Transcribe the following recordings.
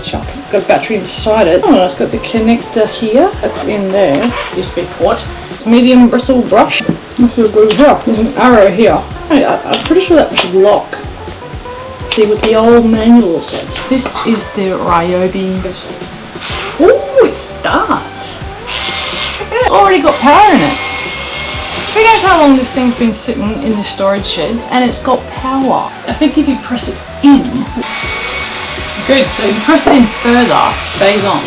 picture. Got a battery inside it. Oh, it's got the connector here. That's in there. USB port. It's a medium bristle brush. This is good here. There's an arrow here. I'm pretty sure that was lock. See what the old manual says. This is the Ryobi. Ooh, it starts. It's already got power in it. Who knows how long this thing's been sitting in the storage shed, and it's got power. I think if you press it in, good, so if you press it in further, it stays on.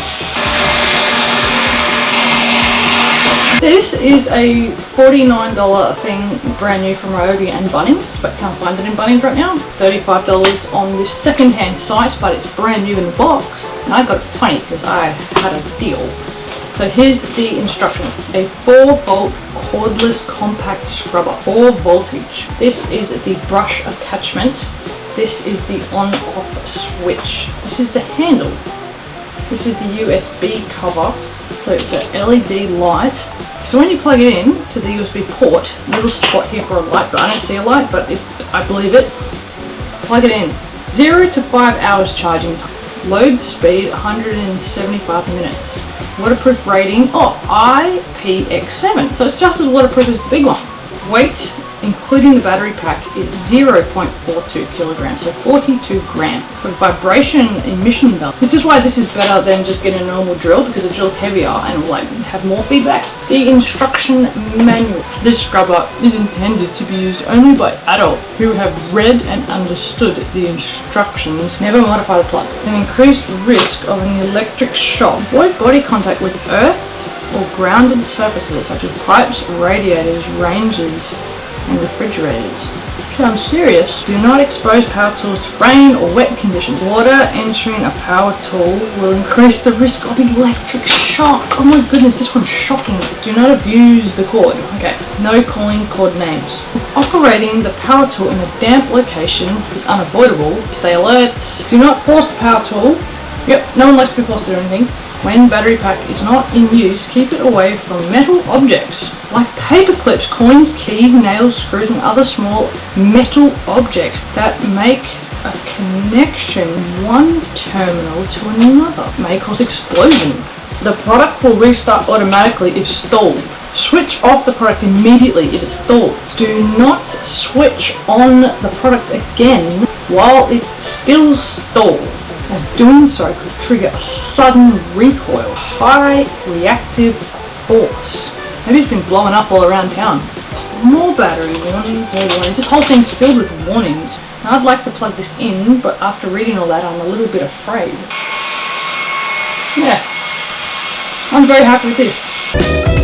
This is a $49 thing, brand new from Ryobi and Bunnings, but can't find it in Bunnings right now. $35 on this second-hand site, but it's brand new in the box. And I got it for $20 because I had a deal. So here's the instructions. A 4-volt cordless compact scrubber, 4 voltage. This is the brush attachment. This is the on-off switch. This is the handle. This is the USB cover. So it's an LED light. So when you plug it in to the USB port, little spot here for a light, but I don't see a light, but I believe it. Plug it in. 0 to 5 hours charging time. Load speed 175 minutes. Waterproof rating, IPX7. So it's just as waterproof as the big one. Weight, including the battery pack, is 0.42 kilograms, so 42 grams. For vibration emission balance. This is why this is better than just getting a normal drill, because it drills heavier and will have more feedback. The instruction manual. This scrubber is intended to be used only by adults who have read and understood the instructions. Never modify the plug. An increased risk of an electric shock. Avoid body contact with earthed or grounded surfaces such as pipes, radiators, ranges, and refrigerators. Sounds serious. Do not expose power tools to rain or wet conditions. Water entering a power tool will increase the risk of electric shock. Oh my goodness, this one's shocking. Do not abuse the cord. Okay, no calling cord names. Operating the power tool in a damp location is unavoidable. Stay alert. Do not force the power tool. Yep, no one likes to be forced to do anything. When battery pack is not in use, keep it away from metal objects like paper clips, coins, keys, nails, screws, and other small metal objects that make a connection one terminal to another. May cause explosion. The product will restart automatically if stalled. Switch off the product immediately if it stalls. Do not switch on the product again while it still stalls, as doing so could trigger a sudden recoil, high reactive force. Maybe it's been blowing up all around town. More battery warnings, more warnings. This whole thing's filled with warnings. Now I'd like to plug this in, but after reading all that, I'm a little bit afraid. Yeah, I'm very happy with this.